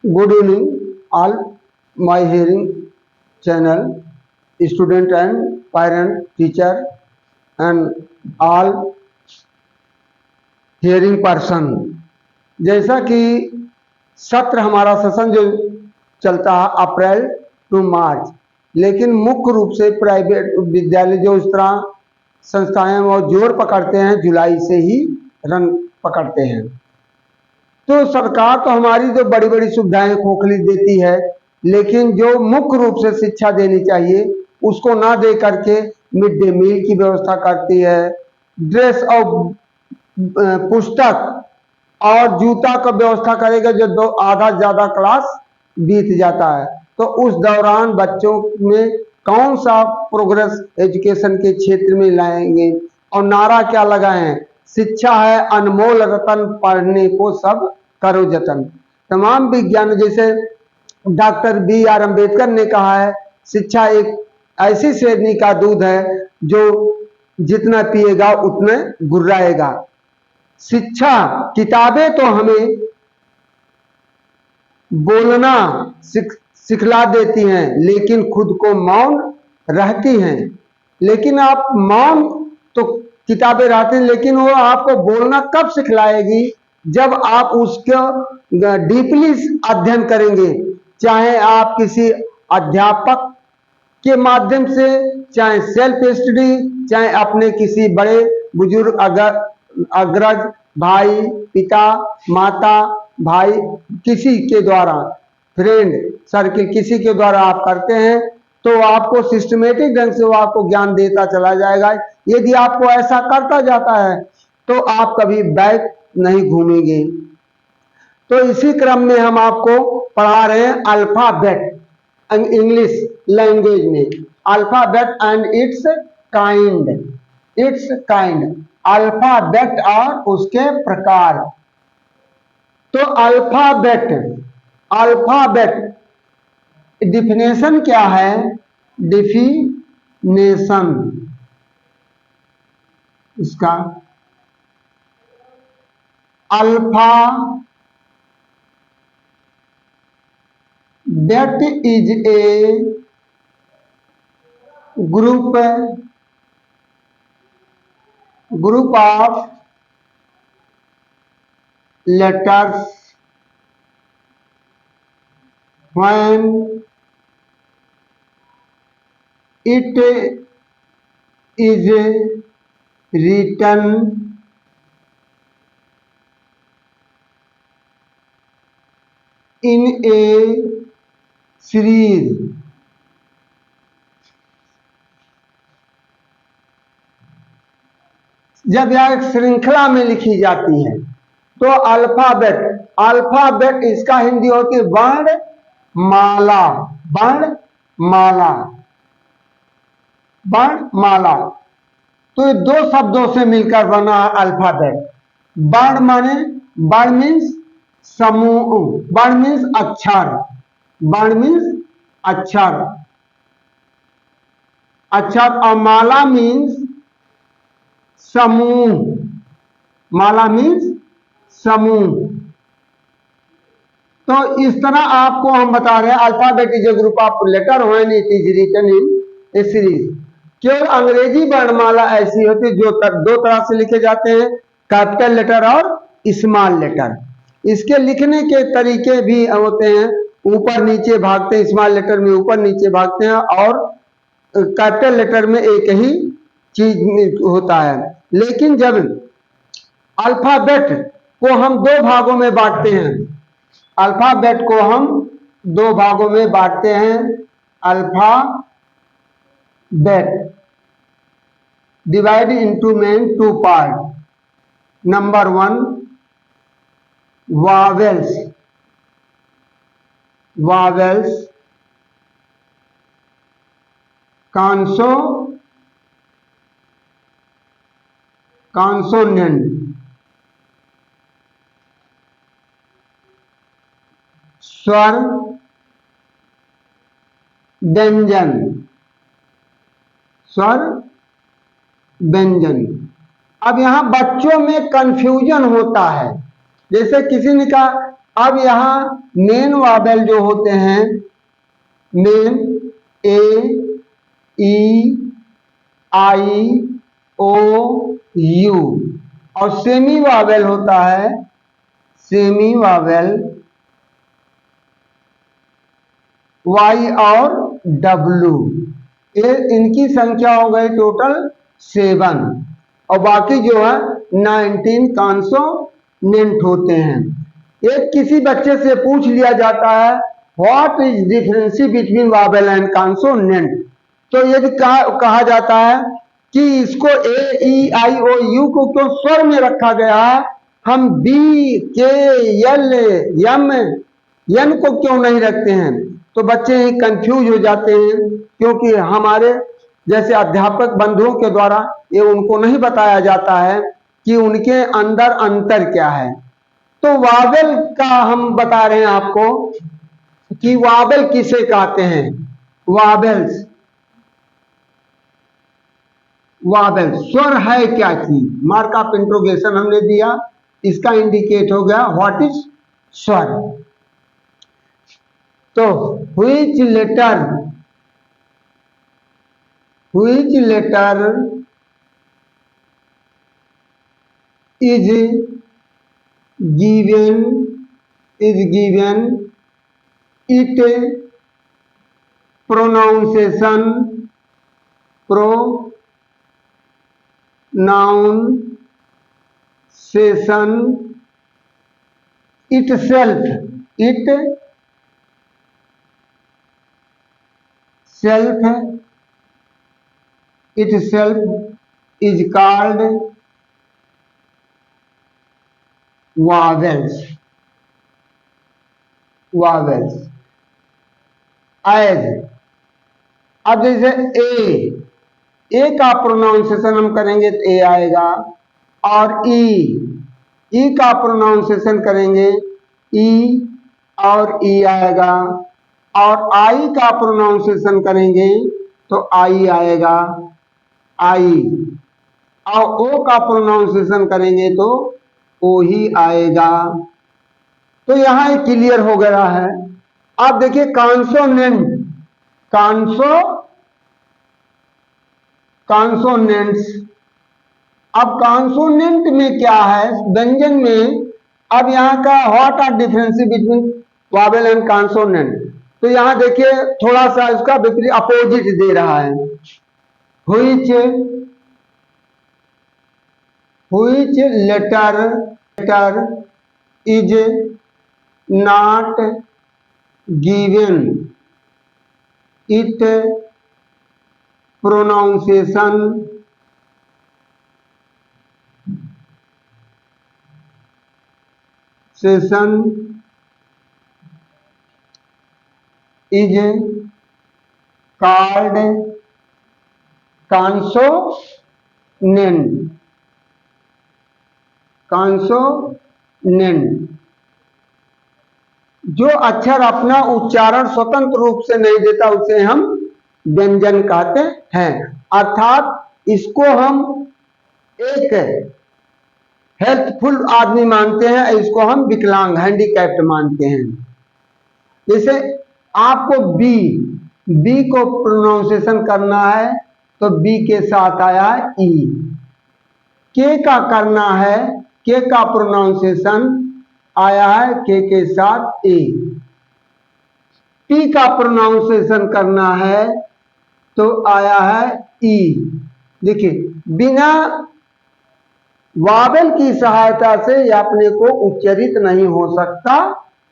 Good evening, all my hearing channel, student and parent, teacher, and all hearing person। जैसा कि सत्र हमारा session जो चलता है अप्रैल टू मार्च, लेकिन मुख्य रूप से प्राइवेट विद्यालय जो इस तरह संस्थाएं वो जोर पकड़ते हैं जुलाई से ही रन पकड़ते हैं। तो सरकार तो हमारी जो बड़ी बड़ी सुविधाएं खोखली देती है, लेकिन जो मुख्य रूप से शिक्षा देनी चाहिए उसको ना दे करके मिड डे मील की व्यवस्था करती है, ड्रेस और पुस्तक और जूता का व्यवस्था करेगा जो दो आधा ज्यादा क्लास बीत जाता है। तो उस दौरान बच्चों में कौन सा प्रोग्रेस एजुकेशन के क्षेत्र में लाएंगे, और नारा क्या लगाएं, शिक्षा है अनमोल रतन, पढ़ने को सब करो जतन। तमाम विज्ञान जैसे डॉक्टर B.R. अम्बेडकर ने कहा है, शिक्षा एक ऐसी शेरनी का दूध है जो जितना पिएगा उतना गुर्राएगा। शिक्षा किताबें तो हमें बोलना सिखला देती हैं, लेकिन खुद को मौन रहती हैं। लेकिन आप मौन तो किताबें रहती हैं, लेकिन वो आपको बोलना कब सिखलाएगी, जब आप उसका डीपली अध्ययन करेंगे, चाहे आप किसी अध्यापक के माध्यम से, चाहे सेल्फ स्टडी, चाहे अपने किसी बड़े बुजुर्ग अग्रज भाई, पिता, माता, भाई, किसी के द्वारा, फ्रेंड सर्किल किसी के द्वारा आप करते हैं, तो आपको सिस्टमेटिक ढंग से वो आपको ज्ञान देता चला जाएगा। यदि आपको ऐसा करता जाता है तो आप कभी बैक नहीं घूमेंगे। तो इसी क्रम में हम आपको पढ़ा रहे हैं अल्फाबेट इंग्लिश लैंग्वेज में, alphabet and it's kind, alphabet और उसके प्रकार। तो अल्फाबेट डिफिनेशन क्या है, डिफिनेशन इसका, alphabet is a group of letters when it is written in a series। जब यह एक श्रृंखला में लिखी जाती है तो अल्फाबेट इसका हिंदी होती है वर्णमाला। तो ये दो शब्दों से मिलकर बना है अल्फाबेट। वर्ण मीन्स समूह, वर्ण मीन्स अक्षर, और माला मीन्स समूह, तो इस तरह आपको हम बता रहे हैं alphabet is a group of letter when it is written in a series. केवल अंग्रेजी वर्णमाला ऐसी होती है जो दो तरह से लिखे जाते हैं, कैपिटल लेटर और स्मॉल लेटर। इसके लिखने के तरीके भी होते हैं, ऊपर नीचे भागते हैं, स्मॉल लेटर में ऊपर नीचे भागते हैं, और कैपिटल लेटर में एक ही चीज होता है। लेकिन जब अल्फाबेट को हम दो भागों में बांटते हैं, alphabet divide into main two part. Number 1 vowels, consonant, स्वर व्यंजन। अब यहां बच्चों में कंफ्यूजन होता है, जैसे किसी ने कहा अब यहाँ मेन वावेल जो होते हैं, main A, E, I, O, U, और सेमी वावेल होता है सेमी वावेल वाई और डब्लू। ये इनकी संख्या हो गई टोटल 7, और बाकी जो है 19 कॉन्सोनेंट होते हैं। एक किसी बच्चे से पूछ लिया जाता है what is difference between vowel and consonant, तो यदि कहा जाता है कि इसको ए, ई, आई, ओ, यू को क्यों स्वर में रखा गया है, हम बी, के, एल, एम, एन को क्यों नहीं रखते हैं, तो बच्चे ही कंफ्यूज हो जाते हैं, क्योंकि हमारे जैसे अध्यापक बंधुओं के द्वारा ये उनको नहीं बताया जाता है कि उनके अंदर अंतर क्या है। तो वावेल का हम बता रहे हैं आपको कि वावेल किसे कहते हैं। वावेल्स, वावेल स्वर है क्या चीज, मार्क ऑफ इंट्रोगेशन हमने दिया, इसका इंडिकेट हो गया व्हाट इज स्वर। तो which letter is given it pronunciation itself is called vowels as। अब जैसे ए का प्रोनाउंसिएशन हम करेंगे तो ए आएगा, और ई का प्रोनाउंसिएशन करेंगे ई और ई आएगा, और आई का प्रोनाउंसिएशन करेंगे तो आई आएगा आई, और ओ का प्रोनाउंसिएशन करेंगे तो ओ ही आएगा। तो यहां एक क्लियर हो गया है। अब देखिए कॉन्सोनेंट्स। अब कॉन्सोनेंट में क्या है, व्यंजन में। अब यहाँ का what are difference between vowel and consonant, तो यहाँ देखिए थोड़ा सा इसका विपरीत अपोजिट दे रहा है। which letter is not given it pronunciation is called consonant। जो अक्षर अपना उच्चारण स्वतंत्र रूप से नहीं देता उसे हम व्यंजन कहते हैं, अर्थात इसको हम एक हेल्पफुल आदमी मानते हैं, इसको हम विकलांग हैंडीकैप्ड मानते हैं। जैसे आपको बी को प्रोनाउंसिएशन करना है तो बी के साथ आया ई, के का करना है, के का प्रोनाउंसिएशन आया है के साथ ए, टी का प्रोनाउंसिएशन करना है तो आया है ई। देखिए बिना वावेल की सहायता से यह अपने को उच्चरित नहीं हो सकता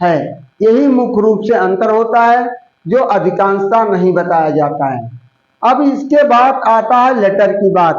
है। यही मुख्य रूप से अंतर होता है जो अधिकांशता नहीं बताया जाता है। अब इसके बाद आता है लेटर की बात।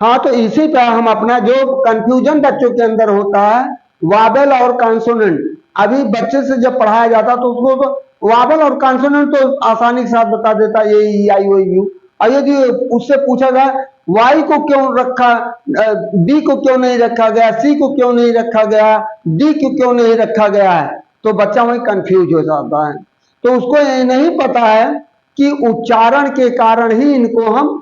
हाँ, तो इसी तरह हम अपना जो कंफ्यूजन बच्चों के अंदर होता है वावेल और कॉन्सोनेंट, अभी बच्चे से जब पढ़ाया जाता तो उसको तो वावेल और कॉन्सोनेंट तो आसानी के साथ बता देता, ये ई आई ओ यू। और यदि उससे पूछा जाए वाई को क्यों रखा, बी को क्यों नहीं रखा गया, सी को क्यों नहीं रखा गया, डी को क्यों नहीं रखा गया है, तो बच्चा वही कंफ्यूज हो जाता है। तो उसको ये नहीं पता है कि उच्चारण के कारण ही इनको हम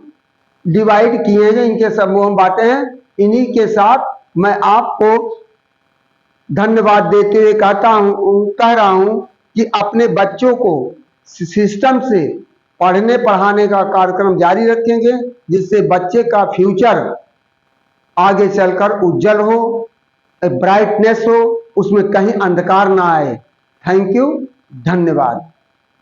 डिवाइड किए हैं, इनके समूह हम बांटे हैं। इन्हीं के साथ मैं आपको धन्यवाद देते हुए कह रहा हूं कि अपने बच्चों को सिस्टम से पढ़ने पढ़ाने का कार्यक्रम जारी रखेंगे, जिससे बच्चे का फ्यूचर आगे चलकर उज्जवल हो, ब्राइटनेस हो, उसमें कहीं अंधकार ना आए। थैंक यू, धन्यवाद।